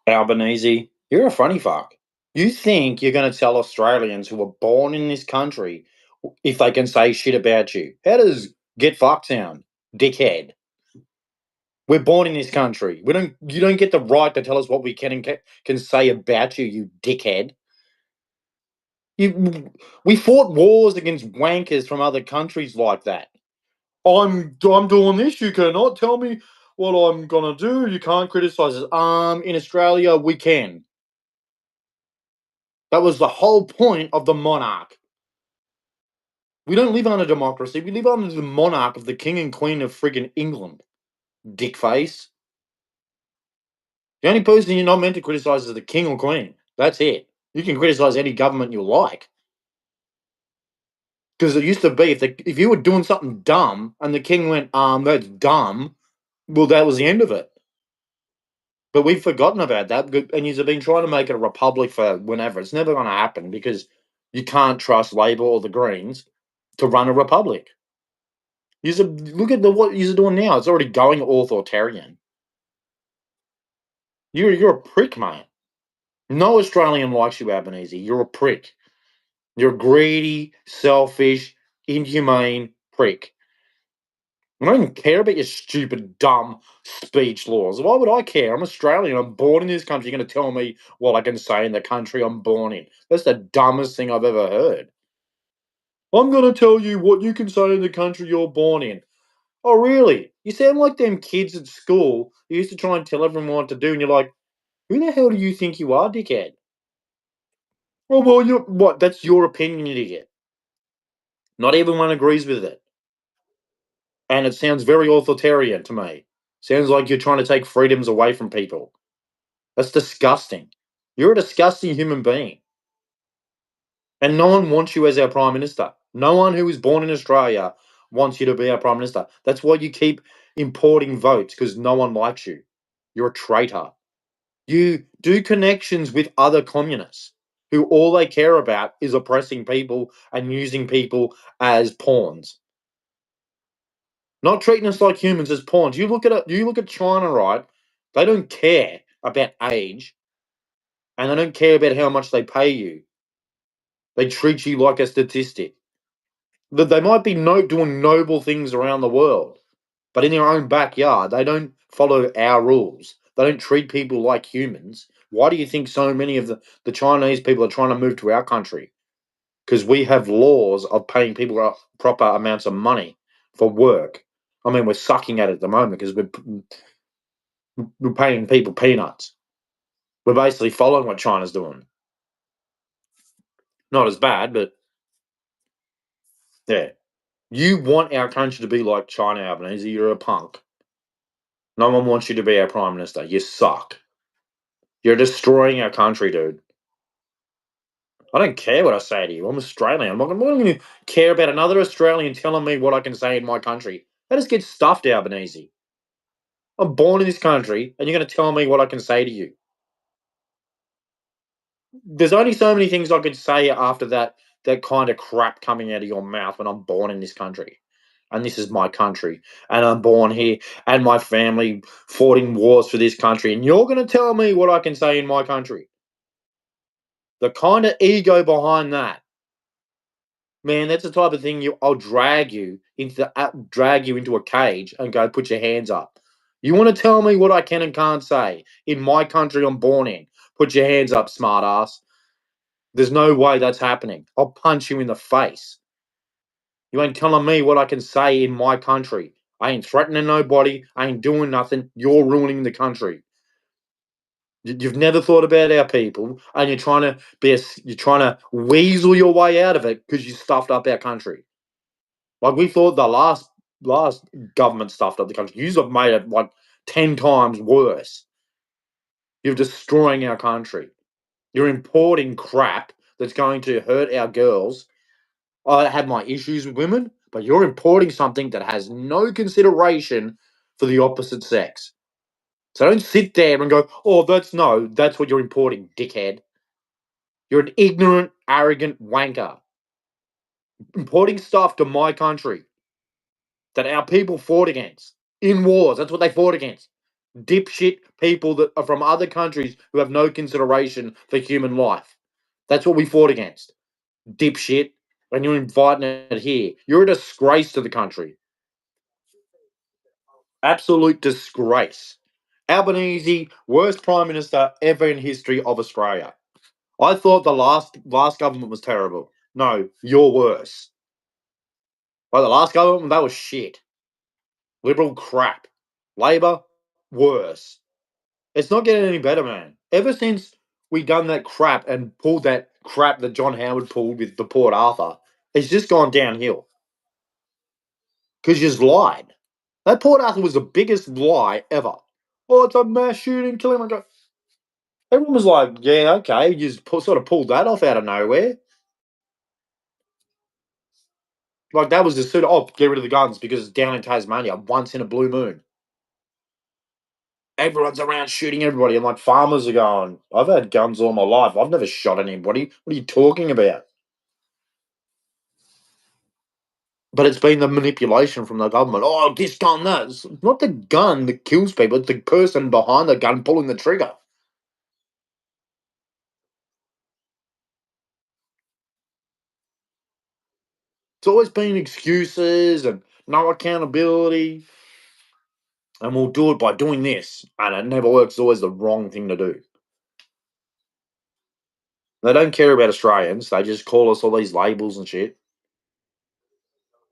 Albanese, you're a funny fuck. You think you're going to tell Australians who were born in this country if they can say shit about you? How does get fucked sound, dickhead? We're born in this country. We don't. You don't get the right to tell us what we can and can say about you, you dickhead. We fought wars against wankers from other countries like that. I'm doing this. You cannot tell me what I'm gonna do. You can't criticize us. In Australia, we can. That was the whole point of the monarch. We don't live under democracy. We live under the monarch of the king and queen of friggin' England. Dickface. The only person you're not meant to criticize is the king or queen. That's it. You can criticize any government you like. Because it used to be if you were doing something dumb and the king went, that's dumb, well, that was the end of it. But we've forgotten about that, and you've been trying to make it a republic for whenever. It's never going to happen because you can't trust Labor or the Greens to run a republic. Look at what you're doing now. It's already going authoritarian. You're a prick, mate. No Australian likes you, Albanese. You're a prick. You're a greedy, selfish, inhumane prick. I don't even care about your stupid, dumb speech laws. Why would I care? I'm Australian. I'm born in this country. You're going to tell me what I can say in the country I'm born in. That's the dumbest thing I've ever heard. I'm going to tell you what you can say in the country you're born in. Oh, really? You sound like them kids at school who used to try and tell everyone what to do, and you're like, who the hell do you think you are, dickhead? Oh, well, what? That's your opinion, idiot. Not everyone agrees with it. And it sounds very authoritarian to me. Sounds like you're trying to take freedoms away from people. That's disgusting. You're a disgusting human being. And no one wants you as our Prime Minister. No one who is born in Australia wants you to be our Prime Minister. That's why you keep importing votes, because no one likes you. You're a traitor. You do connections with other communists who all they care about is oppressing people and using people as pawns. Not treating us like humans as pawns. You look at China, right? They don't care about age and they don't care about how much they pay you. They treat you like a statistic. That they might be doing noble things around the world, but in their own backyard, they don't follow our rules. They don't treat people like humans. Why do you think so many of the Chinese people are trying to move to our country? Because we have laws of paying people proper amounts of money for work. I mean, we're sucking at it at the moment because we're paying people peanuts. We're basically following what China's doing. Not as bad, but yeah. You want our country to be like China, Albanese. You're a punk. No one wants you to be our prime minister. You suck. You're destroying our country, dude. I don't care what I say to you. I'm Australian. I'm not going to care about another Australian telling me what I can say in my country. That just gets stuffed, Albanese. I'm born in this country, and you're going to tell me what I can say to you. There's only so many things I could say after that kind of crap coming out of your mouth when I'm born in this country. And this is my country. And I'm born here. And my family fought in wars for this country. And you're going to tell me what I can say in my country. The kind of ego behind that. Man, that's the type of thing I'll drag you into a cage and go put your hands up. You want to tell me what I can and can't say in my country I'm born in? Put your hands up, smartass. There's no way that's happening. I'll punch you in the face. You ain't telling me what I can say in my country. I ain't threatening nobody. I ain't doing nothing. You're ruining the country. You've never thought about our people, and you're trying to weasel your way out of it because you stuffed up our country. Like we thought the last government stuffed up the country. You've made it like 10 times worse. You're destroying our country. You're importing crap that's going to hurt our girls. I have my issues with women, but you're importing something that has no consideration for the opposite sex. So don't sit there and go, oh, that's what you're importing, dickhead. You're an ignorant, arrogant wanker. Importing stuff to my country that our people fought against in wars. That's what they fought against. dipshit people that are from other countries who have no consideration for human life. That's what we fought against. Dipshit. And you're inviting it here. You're a disgrace to the country. Absolute disgrace. Albanese, worst prime minister ever in history of Australia. I thought the last government was terrible. No, you're worse. Like the last government, that was shit. Liberal crap. Labor, worse. It's not getting any better, man. Ever since we done that crap and pulled that crap that John Howard pulled with the Port Arthur, it's just gone downhill. Because you just lied. That Port Arthur was the biggest lie ever. Oh, it's a mass shooting, killing. I go. Everyone was like, "Yeah, okay." You just sort of pulled that off out of nowhere. Like that was just sort of, oh, get rid of the guns because it's down in Tasmania once in a blue moon. Everyone's around shooting everybody, and like farmers are going, "I've had guns all my life. I've never shot anybody. What are you talking about?" But it's been the manipulation from the government. Oh, this gun, that. It's not the gun that kills people. It's the person behind the gun pulling the trigger. It's always been excuses and no accountability. And we'll do it by doing this. And it never works. It's always the wrong thing to do. They don't care about Australians. They just call us all these labels and shit.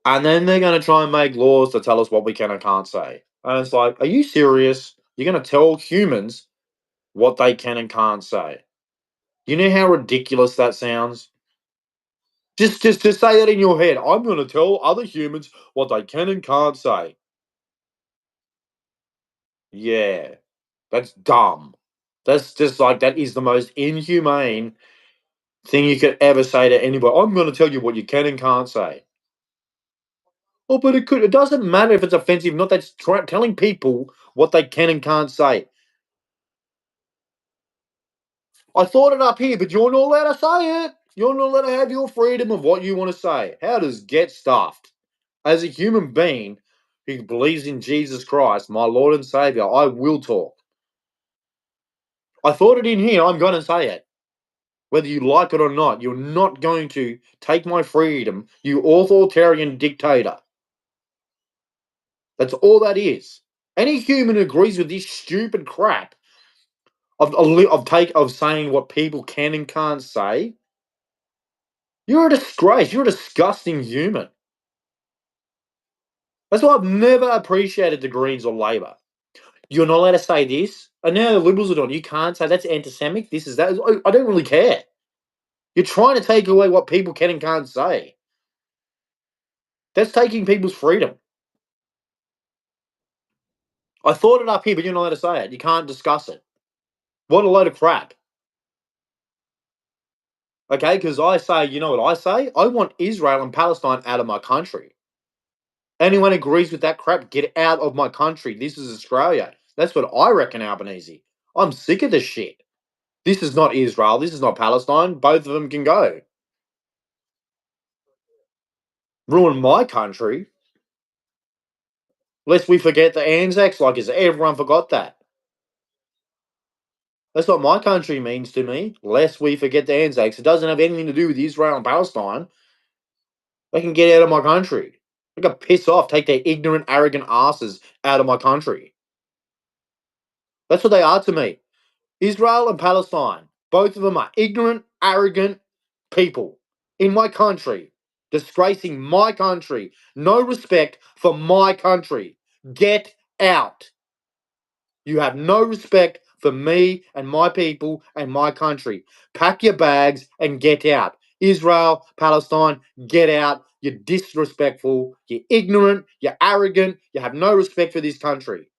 And then they're going to try and make laws to tell us what we can and can't say. And it's like, are you serious? You're going to tell humans what they can and can't say? You know how ridiculous that sounds? Just say that in your head. I'm going to tell other humans what they can and can't say. Yeah, that's dumb. That's just like that is the most inhumane thing you could ever say to anybody. I'm going to tell you what you can and can't say. Oh, but it could. It doesn't matter if it's offensive. Not that's telling people what they can and can't say. I thought it up here, but you're not allowed to say it. You're not allowed to have your freedom of what you want to say. How does get stuffed? As a human being who believes in Jesus Christ, my Lord and Savior, I will talk. I thought it in here. I'm going to say it. Whether you like it or not, you're not going to take my freedom, you authoritarian dictator. That's all that is. Any human who agrees with this stupid crap of saying what people can and can't say, you're a disgrace. You're a disgusting human. That's why I've never appreciated the Greens or Labor. You're not allowed to say this, and now the Liberals are doing. You can't say that's anti-Semitic. This is that. I don't really care. You're trying to take away what people can and can't say. That's taking people's freedom. I thought it up here, but you're not allowed to say it. You can't discuss it. What a load of crap. Okay, because I say, you know what I say? I want Israel and Palestine out of my country. Anyone agrees with that crap, get out of my country. This is Australia. That's what I reckon, Albanese. I'm sick of this shit. This is not Israel. This is not Palestine. Both of them can go. Ruin my country. Lest we forget the Anzacs, like as everyone forgot that. That's what my country means to me. Lest we forget the Anzacs. It doesn't have anything to do with Israel and Palestine. They can get out of my country. They can piss off, take their ignorant, arrogant asses out of my country. That's what they are to me. Israel and Palestine, both of them are ignorant, arrogant people in my country, disgracing my country. No respect for my country. Get out. You have no respect for me and my people and my country. Pack your bags and get out. Israel, Palestine, get out. You're disrespectful. You're ignorant. You're arrogant. You have no respect for this country.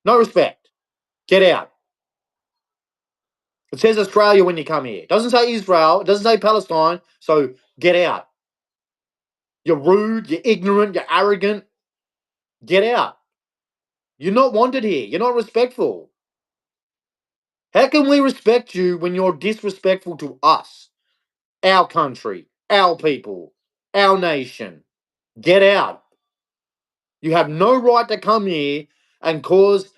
No respect. Get out. It says Australia when you come here. It doesn't say Israel. It doesn't say Palestine. So get out. You're rude. You're ignorant. You're arrogant. Get out. You're not wanted here. You're not respectful. How can we respect you when you're disrespectful to us, our country, our people, our nation? Get out. You have no right to come here and cause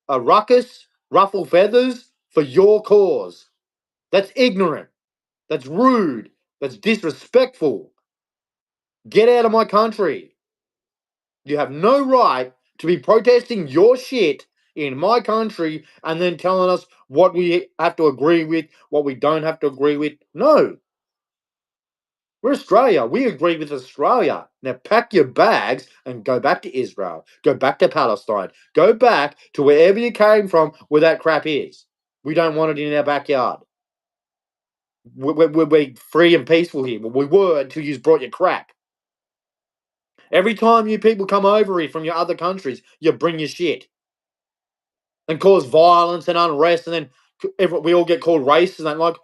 a ruckus, ruffle feathers for your cause. That's ignorant. That's rude. That's disrespectful. Get out of my country. You have no right to be protesting your shit in my country and then telling us what we have to agree with, what we don't have to agree with. No. We're Australia. We agree with Australia. Now pack your bags and go back to Israel. Go back to Palestine. Go back to wherever you came from where that crap is. We don't want it in our backyard. We're free and peaceful here. Well, we were until you brought your crap. Every time you people come over here from your other countries, you bring your shit and cause violence and unrest, and then we all get called racist. And like,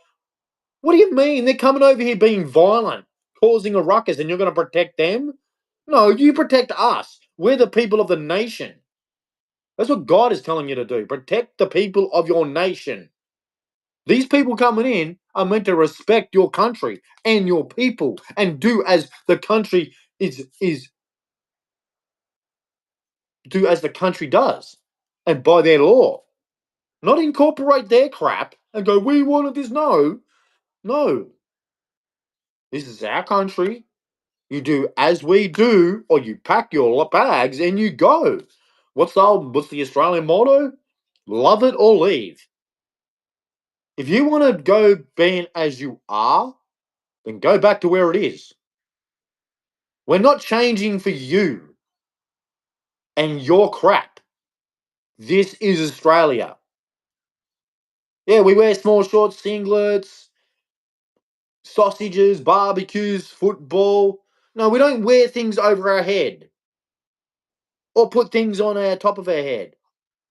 what do you mean? They're coming over here being violent, causing a ruckus, and you're going to protect them? No, you protect us. We're the people of the nation. That's what God is telling you to do. Protect the people of your nation. These people coming in are meant to respect your country and your people and do as the country is do as the country does and by their law. Not incorporate their crap and go, we wanted this. No, no. This is our country. You do as we do, or you pack your bags and you go. What's the Australian motto? Love it or leave. If you want to go being as you are, then go back to where it is. We're not changing for you and your crap. This is Australia. Yeah, we wear small short singlets, sausages, barbecues, football. No, we don't wear things over our head or put things on our top of our head.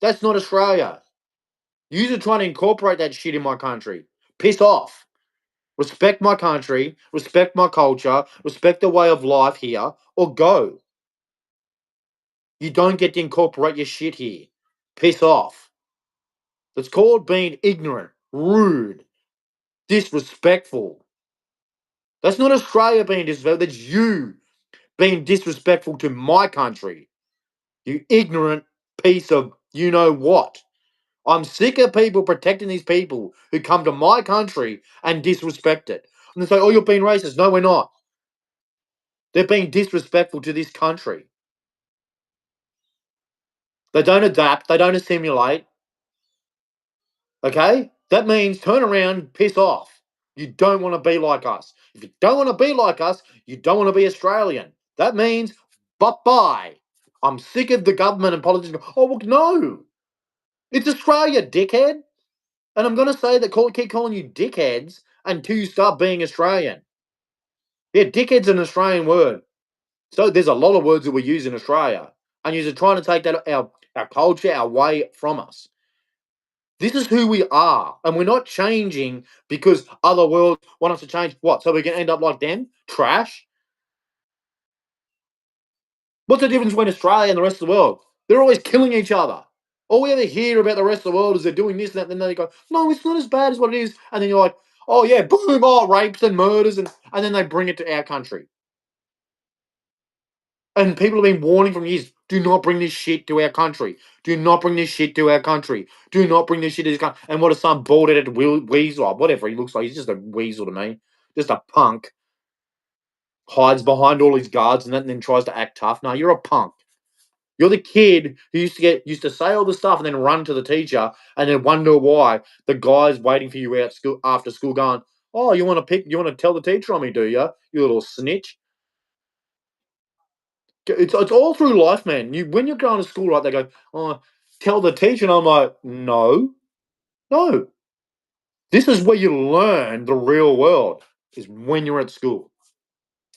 That's not Australia. You're trying to incorporate that shit in my country. Piss off. Respect my country, respect my culture, respect the way of life here, or go. You don't get to incorporate your shit here. Piss off. It's called being ignorant, rude, disrespectful. That's not Australia being disrespectful. That's you being disrespectful to my country. You ignorant piece of you know what. I'm sick of people protecting these people who come to my country and disrespect it. And they say, oh, you're being racist. No, we're not. They're being disrespectful to this country. They don't adapt. They don't assimilate. Okay? That means turn around, piss off. You don't want to be like us. If you don't want to be like us, you don't want to be Australian. That means bye-bye. I'm sick of the government and politicians. Oh, well, no. It's Australia, dickhead. And I'm going to say that keep calling you dickheads until you start being Australian. Yeah, dickhead's an Australian word. So there's a lot of words that we use in Australia. And you're trying to take that our culture, our way from us. This is who we are. And we're not changing because other worlds want us to change. What? So we can end up like them? Trash? What's the difference between Australia and the rest of the world? They're always killing each other. All we ever hear about the rest of the world is they're doing this and that, and then they go, no, it's not as bad as what it is. And then you're like, oh yeah, boom, oh, rapes and murders, and then they bring it to our country. And people have been warning from years, do not bring this shit to our country. Do not bring this shit to our country. Do not bring this shit to this country. And what is some bald-headed weasel, or whatever he looks like, he's just a weasel to me. Just a punk. Hides behind all his guards and then tries to act tough. No, you're a punk. You're the kid who used to say all the stuff and then run to the teacher and then wonder why the guy's waiting for you out school after school going, oh, you want to tell the teacher on me, do you? You little snitch. It's all through life, man. When you're going to school, right, they go, oh, tell the teacher, and I'm like, no, no. This is where you learn the real world, is when you're at school.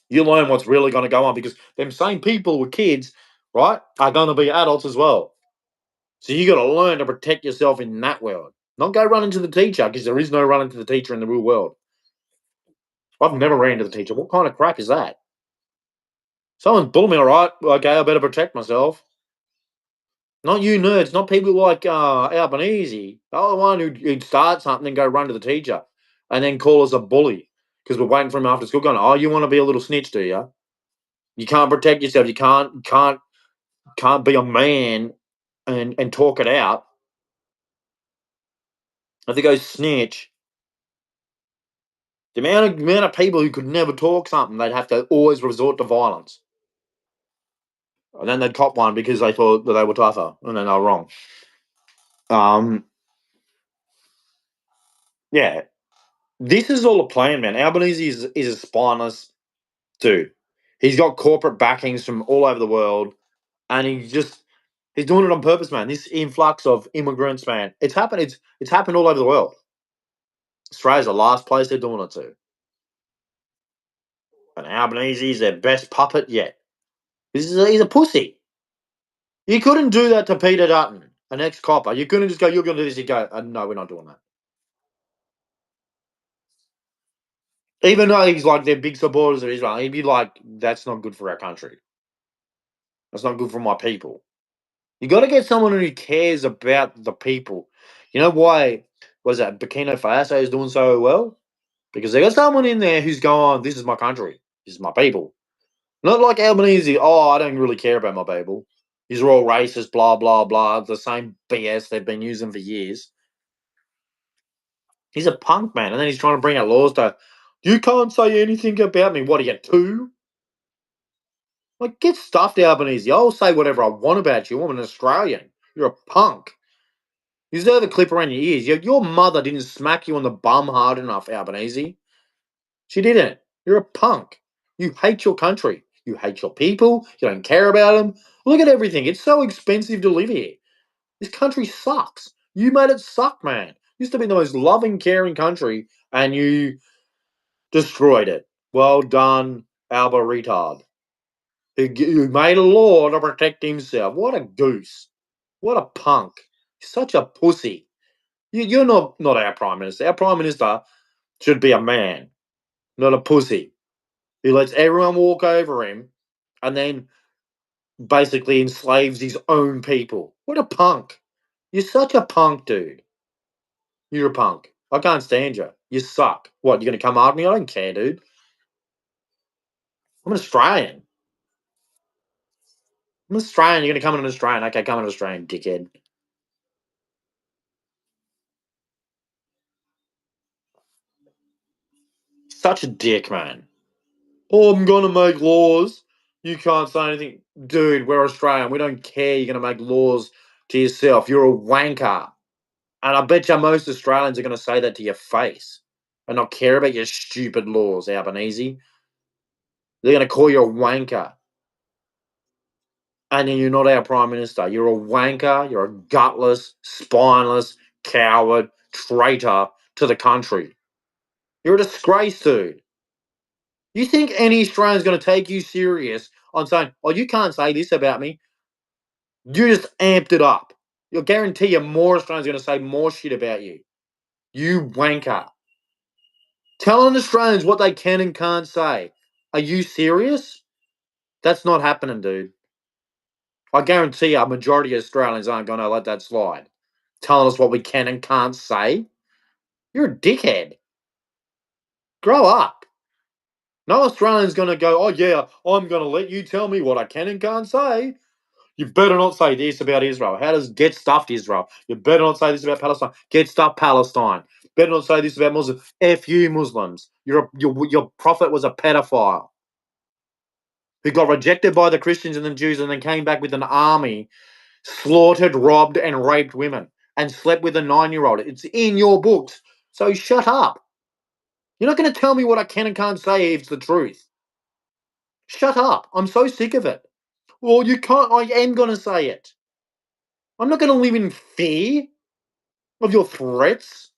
You learn what's really going to go on because them same people with kids, right, are going to be adults as well. So you got to learn to protect yourself in that world. Not go running to the teacher because there is no running to the teacher in the real world. I've never ran to the teacher. What kind of crap is that? Someone's bullying me, all right. Okay, I better protect myself. Not you nerds, not people like Albonese. They're the one who'd start something and go run to the teacher and then call us a bully because we're waiting for him after school going, oh, you want to be a little snitch, do you? You can't protect yourself. You can't be a man and talk it out. If they go snitch, the amount of people who could never talk something, they'd have to always resort to violence. And then they'd cop one because they thought that they were tougher, and then they were wrong. Um, yeah, this is all a plan, man. Albanese is a spineless dude. He's got corporate backings from all over the world, and he's doing it on purpose, man. This influx of immigrants, man, it's happened all over the world. Australia's the last place they're doing it to, and Albanese is their best puppet yet. He's a pussy. You couldn't do that to Peter Dutton, an ex-copper. You couldn't just go, "You're going to do this." You go, "No, we're not doing that." Even though he's like they're big supporters of Israel, he'd be like, "That's not good for our country. That's not good for my people." You got to get someone who cares about the people. You know why? Was that Burkina Faso is doing so well? Because they got someone in there who's going, "This is my country. This is my people." Not like Albanese. "Oh, I don't really care about my people. These are all racist, blah blah blah." The same BS they've been using for years. He's a punk, man, and then he's trying to bring out laws to. You can't say anything about me. What are you, two? Like, get stuffed, Albanese. I'll say whatever I want about you. I'm an Australian. You're a punk. You deserve a clip around your ears. Your mother didn't smack you on the bum hard enough, Albanese. She didn't. You're a punk. You hate your country. You hate your people. You don't care about them. Look at everything. It's so expensive to live here. This country sucks. You made it suck, man. Used to be the most loving, caring country, and you destroyed it. Well done, Alba retard. Who made a law to protect himself. What a goose. What a punk. Such a pussy. You're not our Prime Minister. Our Prime Minister should be a man, not a pussy, who lets everyone walk over him and then basically enslaves his own people. What a punk. You're such a punk, dude. You're a punk. I can't stand you. You suck. What, you're going to come after me? I don't care, dude. I'm an Australian. I'm Australian. You're going to come in an Australian. Okay, come in an Australian, dickhead. Such a dick, man. Oh, I'm going to make laws. You can't say anything. Dude, we're Australian. We don't care. You're going to make laws to yourself. You're a wanker. And I bet you most Australians are going to say that to your face and not care about your stupid laws, Albanese. They're going to call you a wanker. And then you're not our Prime Minister. You're a wanker. You're a gutless, spineless, coward, traitor to the country. You're a disgrace, dude. You think any Australian's going to take you serious on saying, "Oh, you can't say this about me"? You just amped it up. You'll guarantee you more Australians are going to say more shit about you. You wanker. Telling Australians what they can and can't say. Are you serious? That's not happening, dude. I guarantee you a majority of Australians aren't going to let that slide. Telling us what we can and can't say. You're a dickhead. Grow up. No Australian's going to go, "Oh, yeah, I'm going to let you tell me what I can and can't say." You better not say this about Israel. How does get stuffed Israel? You better not say this about Palestine. Get stuffed Palestine. Better not say this about Muslims. F you Muslims. Your prophet was a pedophile who got rejected by the Christians and the Jews and then came back with an army, slaughtered, robbed, and raped women, and slept with a 9-year-old. It's in your books. So shut up. You're not going to tell me what I can and can't say if it's the truth. Shut up. I'm so sick of it. Well, you can't. I am going to say it. I'm not going to live in fear of your threats.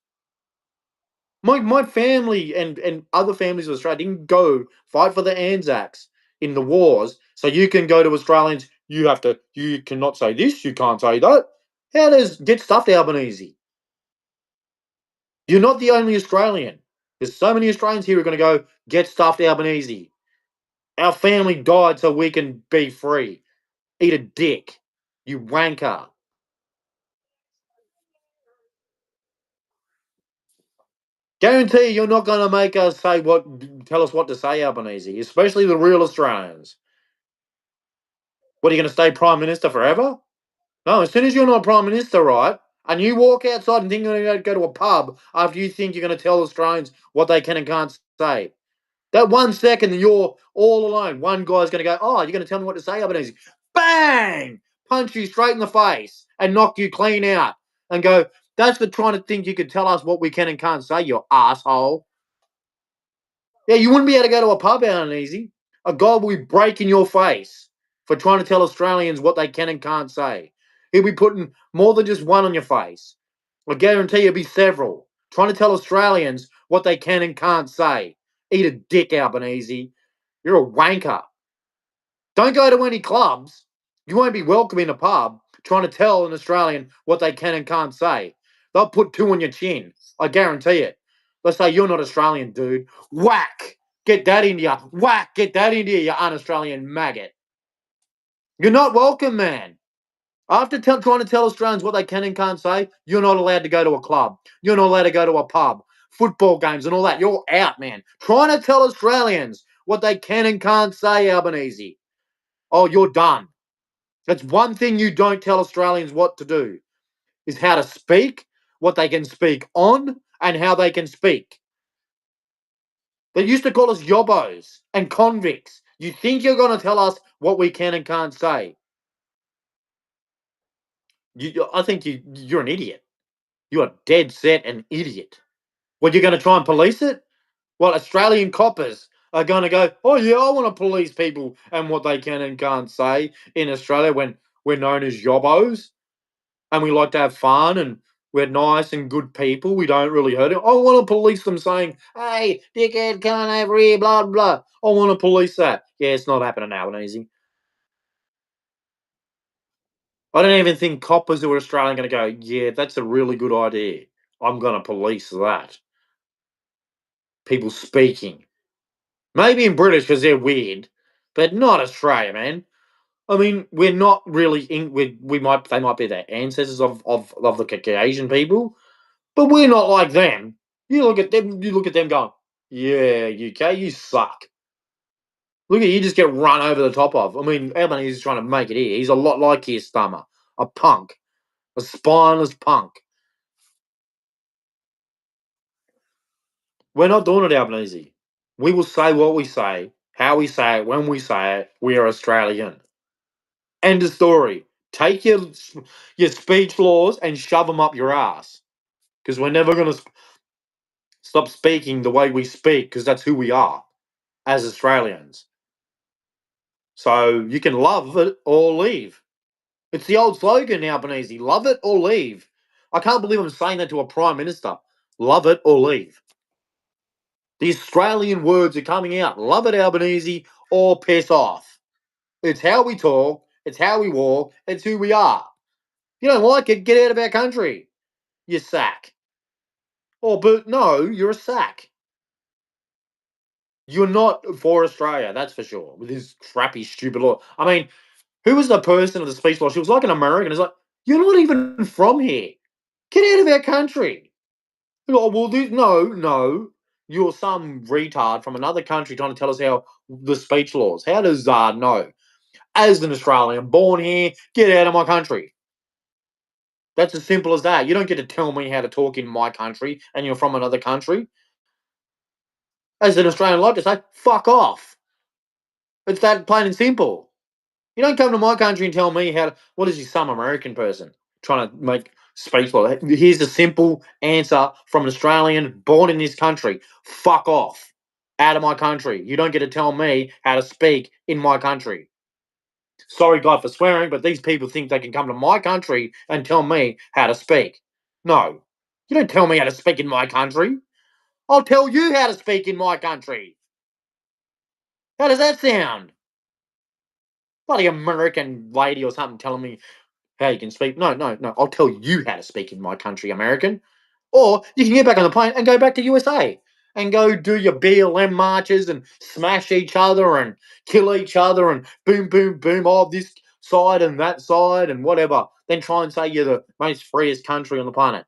My family and other families of Australia didn't go fight for the Anzacs in the wars, so you can go to Australians. You cannot say this. You can't say that. How does get stuffed, Albanese? You're not the only Australian. There's so many Australians here who are going to go get stuffed, Albanese. Our family died so we can be free. Eat a dick, you wanker. Guarantee you're not going to make us tell us what to say, Albanese, especially the real Australians. What, are you going to stay Prime Minister forever? No, as soon as you're not Prime Minister, right, And you walk outside and think you're going to go to a pub after you think you're going to tell Australians what they can and can't say. That 1 second that you're all alone, one guy's going to go, "Oh, you're going to tell me what to say, Albanese?" Bang! Punch you straight in the face and knock you clean out and go, "That's for trying to think you could tell us what we can and can't say, you asshole." Yeah, you wouldn't be able to go to a pub, Albanese. A guy will be breaking your face for trying to tell Australians what they can and can't say. He'll be putting more than just one on your face. I guarantee you'll be several. Trying to tell Australians what they can and can't say. Eat a dick, Albanese. You're a wanker. Don't go to any clubs. You won't be welcome in a pub trying to tell an Australian what they can and can't say. They'll put two on your chin. I guarantee it. Let's say you're not Australian, dude. Whack! Get that into you. Whack! Get that into you un-Australian maggot. You're not welcome, man. After trying to tell Australians what they can and can't say, you're not allowed to go to a club. You're not allowed to go to a pub, football games, and all that. You're out, man. Trying to tell Australians what they can and can't say, Albanese. Oh, you're done. That's one thing you don't tell Australians what to do is how to speak, what they can speak on, and how they can speak. They used to call us yobbos and convicts. You think you're going to tell us what we can and can't say? I think you're an idiot. You are dead set an idiot. What, you're going to try and police it? Well, Australian coppers are going to go, "Oh yeah, I want to police people and what they can and can't say in Australia when we're known as yobbos and we like to have fun and we're nice and good people. We don't really hurt it. I want to police them saying, 'Hey, dickhead, come on over here, blah, blah.' I want to police that." Yeah, it's not happening, Albanese. I don't even think coppers who are Australian are going to go, "Yeah, that's a really good idea. I'm going to police that." People speaking. Maybe in British because they're weird, but not Australia, man. I mean, we're not really in. We might they might be the ancestors of the Caucasian people, but we're not like them. You look at them. You look at them going, "Yeah, UK, you suck." Look at you, just get run over the top of. I mean, Albonese is trying to make it here. He's a lot like Keir Stammer, a punk, a spineless punk. We're not doing it, Albanese. We will say what we say, how we say it, when we say it. We are Australian. End of story. Take your speech laws and shove them up your ass. Because we're never going to stop speaking the way we speak, because that's who we are as Australians. So you can love it or leave. It's the old slogan, Albanese. Love it or leave. I can't believe I'm saying that to a Prime Minister. Love it or leave. The Australian words are coming out. Love it, Albanese, or piss off. It's how we talk. It's how we walk. It's who we are. If you don't like it, get out of our country. You sack. Oh, but no, you're a sack. You're not for Australia, that's for sure. With this crappy, stupid law. I mean, who was the person of the speech law? She was like an American. It's like, you're not even from here. Get out of our country. Oh, well, no. You're some retard from another country trying to tell us how the speech laws. How does know? As an Australian, born here, get out of my country. That's as simple as that. You don't get to tell me how to talk in my country and you're from another country. As an Australian, I'd like to say, fuck off. It's that plain and simple. You don't come to my country and tell me how to. What is he, some American person trying to make speech law? Here's a simple answer from an Australian born in this country. Fuck off. Out of my country. You don't get to tell me how to speak in my country. Sorry, God, for swearing, but these people think they can come to my country and tell me how to speak. No. You don't tell me how to speak in my country. I'll tell you how to speak in my country. How does that sound? Bloody American lady or something telling me how you can speak. No. I'll tell you how to speak in my country, American. Or you can get back on the plane and go back to USA and go do your BLM marches and smash each other and kill each other and boom, boom, boom, oh, this side and that side and whatever. Then try and say you're the most freest country on the planet.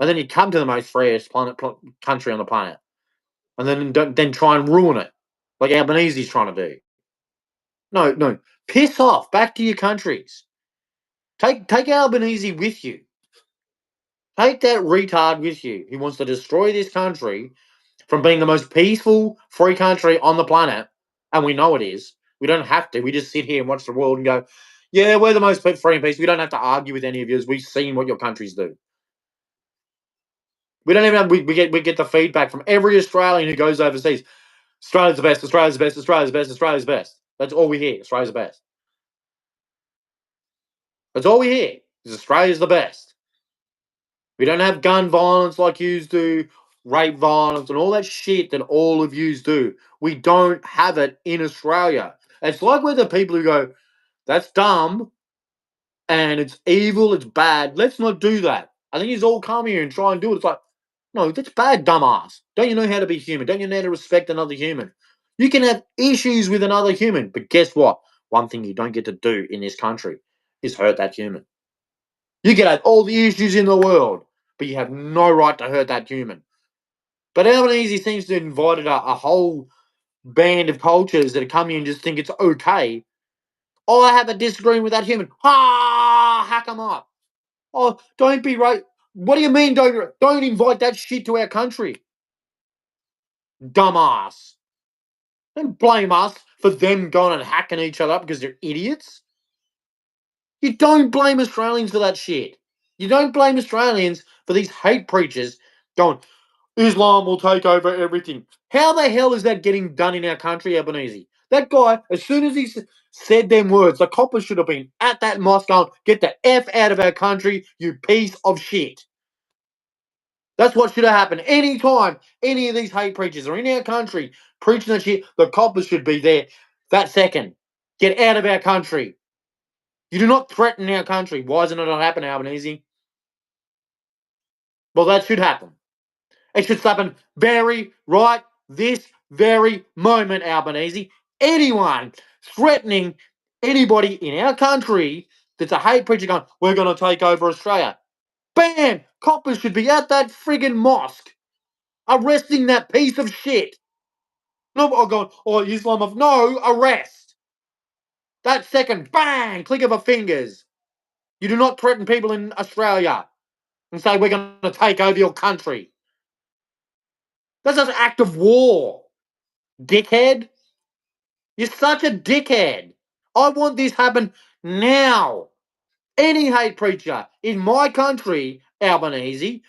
And then you come to the most freest country on the planet. And then try and ruin it like Albanese's trying to do. No. Piss off. Back to your countries. Take Albanese with you. Take that retard with you who wants to destroy this country from being the most peaceful, free country on the planet, and we know it is. We don't have to. We just sit here and watch the world and go, yeah, we're the most free and peaceful. We don't have to argue with any of you. We've seen what your countries do. We don't even have, we get the feedback from every Australian who goes overseas. Australia's the best, Australia's the best, Australia's the best, Australia's the best. That's all we hear. Australia's the best. That's all we hear. Is Australia's the best. We don't have gun violence like yous do, rape violence, and all that shit that all of yous do. We don't have it in Australia. It's like we're the people who go, that's dumb and it's evil, it's bad. Let's not do that. I think he's all come here and try and do it. It's like, no, that's bad, dumbass. Don't you know how to be human? Don't you know how to respect another human? You can have issues with another human, but guess what? One thing you don't get to do in this country is hurt that human. You can have all the issues in the world, but you have no right to hurt that human. But Albonese seems to have invited a whole band of cultures that come here and just think it's okay. Oh, I have a disagreement with that human. Hack them up. Oh, don't be right. What do you mean don't invite that shit to our country? Dumbass. Don't blame us for them going and hacking each other up because they're idiots. You don't blame Australians for that shit. You don't blame Australians for these hate preachers going, Islam will take over everything. How the hell is that getting done in our country, Albonese? That guy, as soon as he said them words, the coppers should have been at that mosque going, get the F out of our country, you piece of shit. That's what should have happened. Anytime any of these hate preachers are in our country preaching that shit, the coppers should be there that second. Get out of our country. You do not threaten our country. Why isn't it not happening, Albonese? Well, that should happen. It should happen right this very moment, Albonese. Anyone threatening anybody in our country that's a hate preacher going, we're going to take over Australia. Bam! Coppers should be at that friggin' mosque arresting that piece of shit. Not going, oh, Islam. No, arrest. That second, bang, click of a fingers. You do not threaten people in Australia and say we're going to take over your country. That's an act of war, dickhead. You're such a dickhead. I want this to happen now. Any hate preacher in my country, Albonese,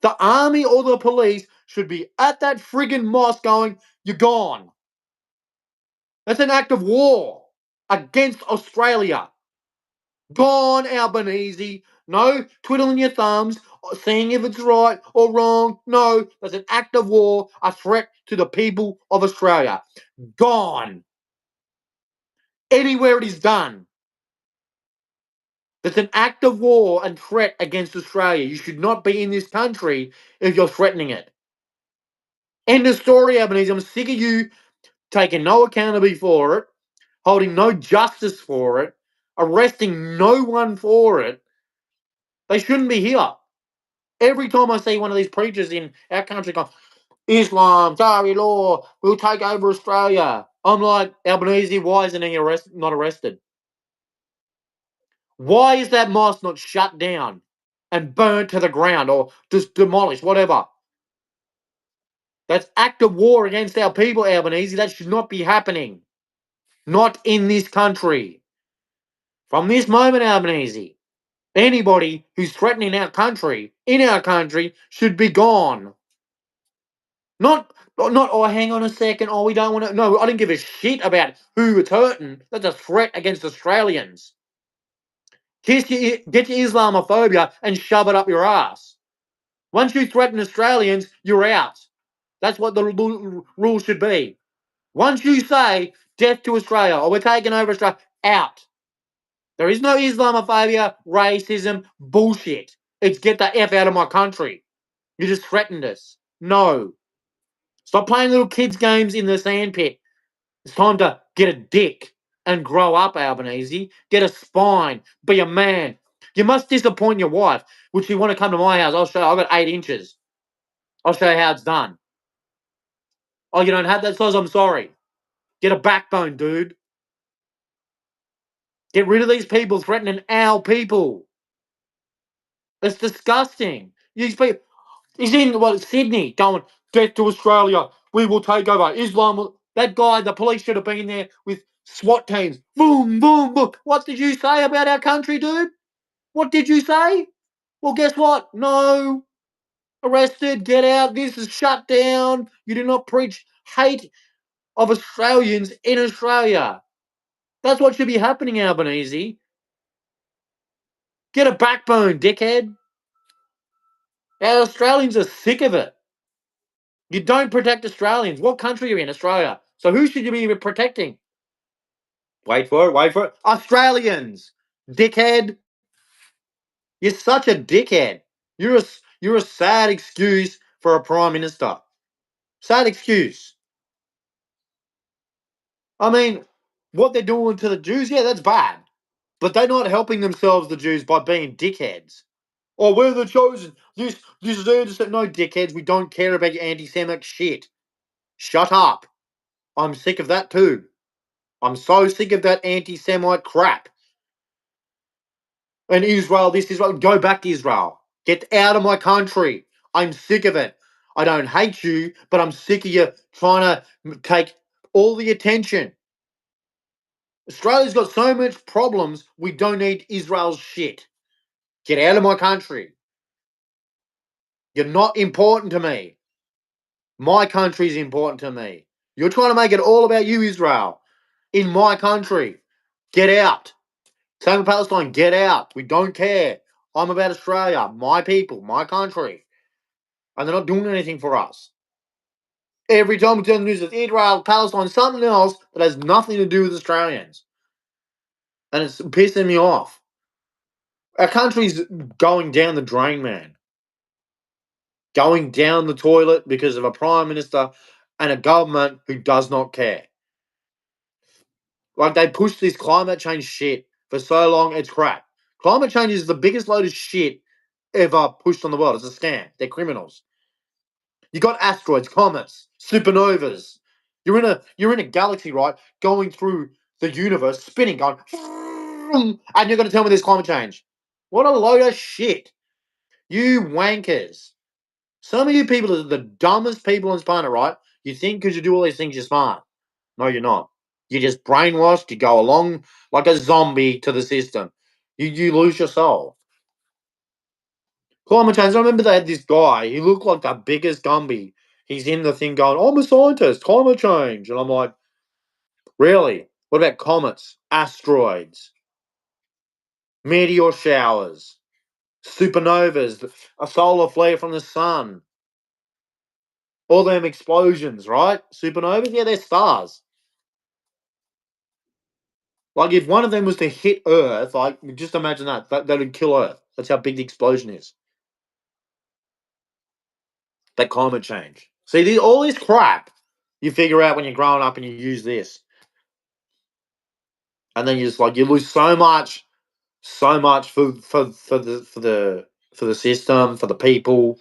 the army or the police should be at that friggin' mosque going, you're gone. That's an act of war against Australia. Gone, Albonese. No twiddling your thumbs, seeing if it's right or wrong. No, that's an act of war, a threat to the people of Australia. Gone. Anywhere it is done. That's an act of war and threat against Australia. You should not be in this country if you're threatening it. End of story, Albonese. I'm sick of you taking no accountability for it, holding no justice for it, arresting no one for it. They shouldn't be here. Every time I see one of these preachers in our country going, Islam, Sharia law, we'll take over Australia. I'm like, Albonese, why isn't he not arrested? Why is that mosque not shut down and burnt to the ground or just demolished, whatever? That's act of war against our people, Albonese. That should not be happening. Not in this country. From this moment, Albonese, anybody who's threatening our country, in our country, should be gone. Not, oh, hang on a second. Oh, we don't want to. No, I don't give a shit about who it's hurting. That's a threat against Australians. Get your Islamophobia and shove it up your ass. Once you threaten Australians, you're out. That's what the rule should be. Once you say death to Australia or we're taking over Australia, out. There is no Islamophobia, racism, bullshit. It's get the F out of my country. You just threatened us. No. Stop playing little kids' games in the sandpit. It's time to get a dick and grow up, Albonese. Get a spine. Be a man. You must disappoint your wife. Would she want to come to my house? I'll show you. I've got 8 inches. I'll show you how it's done. Oh, you don't have that size? I'm sorry. Get a backbone, dude. Get rid of these people threatening our people. It's disgusting. These people, he's in Sydney going, death to Australia. We will take over. Islam will. That guy, the police should have been there with SWAT teams. Boom, boom, boom. What did you say about our country, dude? What did you say? Well, guess what? No. Arrested, get out. This is shut down. You do not preach hate of Australians in Australia. That's what should be happening, Albanese. Get a backbone, dickhead. Our Australians are sick of it. You don't protect Australians. What country are you in? Australia. So who should you be protecting? Wait for it, wait for it. Australians. Dickhead. You're such a dickhead. You're a sad excuse for a prime minister. Sad excuse. I mean, what they're doing to the Jews, yeah, that's bad. But they're not helping themselves, the Jews, by being dickheads. Oh, we're the chosen. This is innocent. No, dickheads, we don't care about your anti-Semitic shit. Shut up. I'm sick of that too. I'm so sick of that anti-Semite crap. And Israel, this Israel, go back to Israel. Get out of my country. I'm sick of it. I don't hate you, but I'm sick of you trying to take all the attention. Australia's got so much problems, we don't need Israel's shit. Get out of my country. You're not important to me. My country's important to me. You're trying to make it all about you, Israel. In my country. Get out. Same with Palestine. Get out. We don't care. I'm about Australia. My people. My country. And they're not doing anything for us. Every time we turn the news, it's Israel, Palestine, something else that has nothing to do with Australians. And it's pissing me off. Our country's going down the drain, man. Going down the toilet because of a prime minister and a government who does not care. Like, they push this climate change shit for so long, it's crap. Climate change is the biggest load of shit ever pushed on the world. It's a scam. They're criminals. You got asteroids, comets, supernovas. You're in a galaxy, right? Going through the universe, spinning, going, and you're going to tell me there's climate change. What a load of shit. You wankers. Some of you people are the dumbest people on this planet, right? You think because you do all these things you're smart. No, you're not. You're just brainwashed. You go along like a zombie to the system. You lose your soul. Climate change. I remember they had this guy. He looked like the biggest Gumby. He's in the thing going, I'm a scientist, climate change. And I'm like, really? What about comets, asteroids, meteor showers, supernovas, a solar flare from the sun? All them explosions, right? Supernovas, yeah, they're stars. Like, if one of them was to hit Earth, like, just imagine that would kill Earth. That's how big the explosion is. That climate change. See, all this crap you figure out when you're growing up and you use this. And then you just like you lose so much for the system, for the people.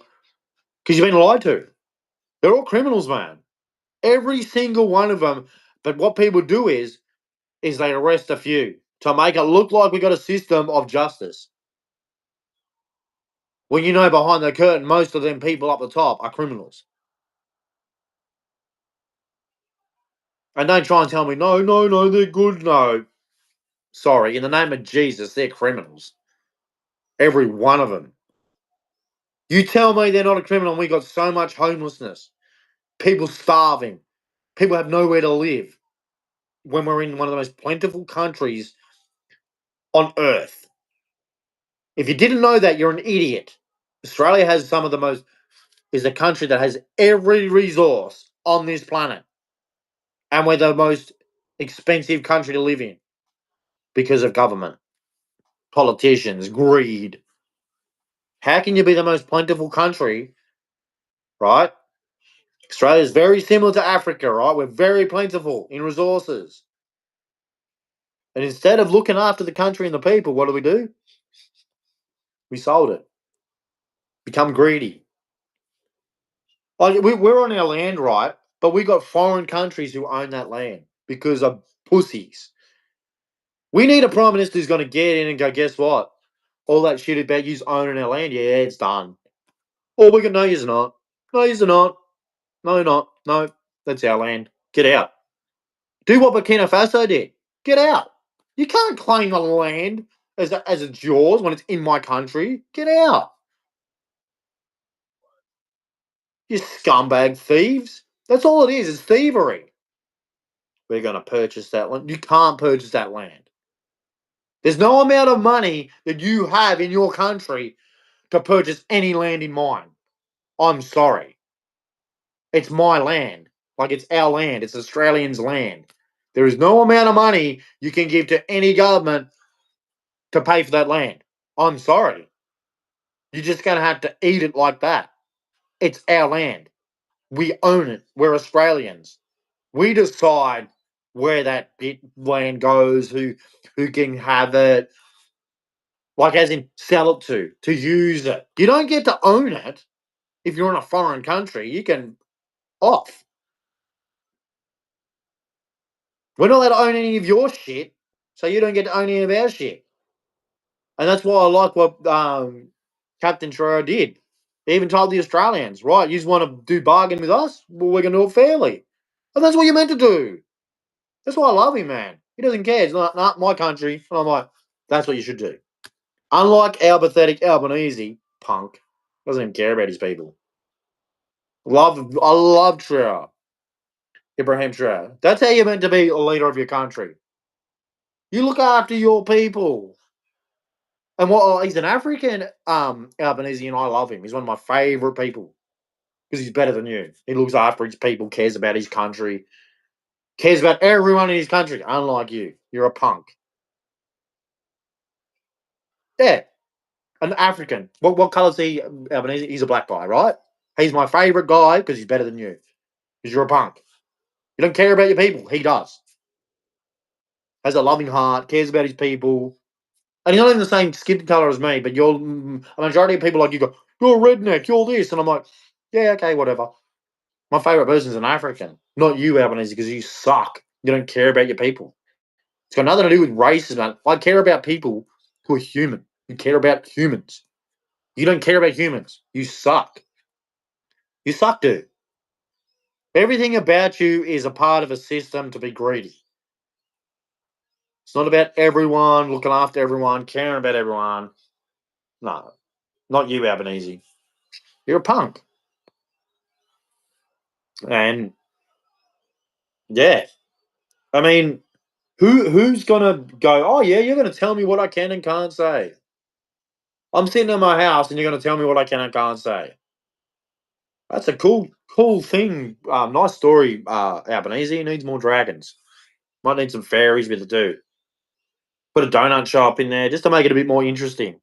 Because you've been lied to. They're all criminals, man. Every single one of them. But what people do is they arrest a few to make it look like we got a system of justice. When you know behind the curtain, most of them people up the top are criminals. And don't try and tell me, no, they're good. No. Sorry, in the name of Jesus, they're criminals. Every one of them. You tell me they're not a criminal and we got so much homelessness, people starving, people have nowhere to live when we're in one of the most plentiful countries on earth. If you didn't know that, you're an idiot. Australia has is a country that has every resource on this planet. And we're the most expensive country to live in because of government, politicians, greed. How can you be the most plentiful country, right? Australia is very similar to Africa, right? We're very plentiful in resources. And instead of looking after the country and the people, what do? We sold it. Become greedy. Like, we're on our land, right? But we got foreign countries who own that land because of pussies. We need a prime minister who's going to get in and go, guess what? All that shit about you owning our land, yeah, it's done. Oh, we can. No, you're not. No, you're not. No, you're not. No, that's our land. Get out. Do what Burkina Faso did. Get out. You can't claim the land as it's yours when it's in my country. Get out. You scumbag thieves. That's all it is thievery. We're going to purchase that land. You can't purchase that land. There's no amount of money that you have in your country to purchase any land in mine. I'm sorry. It's my land. Like it's our land. It's Australians' land. There is no amount of money you can give to any government to pay for that land. I'm sorry. You're just going to have to eat it like that. It's our land. We own it. We're Australians. We decide where that bit land goes, who can have it, like as in sell it to use it. You don't get to own it if you're in a foreign country. You can off. We're not allowed to own any of your shit, so you don't get to own any of our shit. And that's why I like what Captain Trudeau did. He even told the Australians, right, you just want to do bargain with us? Well, we're going to do it fairly. And that's what you're meant to do. That's why I love him, man. He doesn't care. It's not, nah, my country. And I'm like, that's what you should do. Unlike our pathetic Albanese punk, doesn't even care about his people. I love Trudeau. Ibrahim Traore. That's how you're meant to be a leader of your country. You look after your people. And what he's an African Albanese, and I love him. He's one of my favourite people because he's better than you. He looks after his people, cares about his country, cares about everyone in his country. Unlike you, you're a punk. Yeah, an African. What colour is he? Albanese? He's a black guy, right? He's my favourite guy because he's better than you. Because you're a punk. You don't care about your people. He does. Has a loving heart, cares about his people. And he's not even the same skin colour as me, but you're a majority of people like you go, you're a redneck, you're this. And I'm like, yeah, okay, whatever. My favourite person is an African, not you, Albanese, because you suck. You don't care about your people. It's got nothing to do with racism, man. I care about people who are human. You care about humans. You don't care about humans. You suck. You suck, dude. Everything about you is a part of a system to be greedy. It's not about everyone, looking after everyone, caring about everyone. No, not you, Albanese. You're a punk. And yeah, I mean, who's gonna go? Oh yeah, you're gonna tell me what I can and can't say. I'm sitting in my house, and you're gonna tell me what I can and can't say. That's a cool thing. Nice story, Albanese. He needs more dragons. Might need some fairies with it too. Put a donut shop in there just to make it a bit more interesting.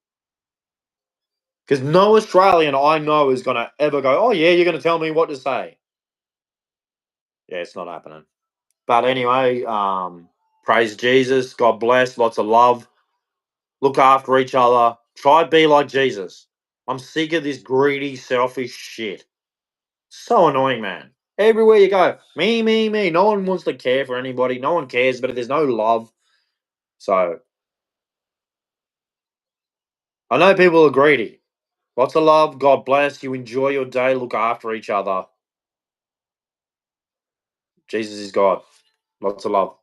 Because no Australian I know is gonna ever go. Oh yeah, you're gonna tell me what to say. Yeah, it's not happening. But anyway, praise Jesus. God bless. Lots of love. Look after each other. Try to be like Jesus. I'm sick of this greedy, selfish shit. So annoying, man. Everywhere you go, me, me, me. No one wants to care for anybody. No one cares, but there's no love. So I know people are greedy. Lots of love. God bless. You enjoy your day. Look after each other. Jesus is God. Lots of love.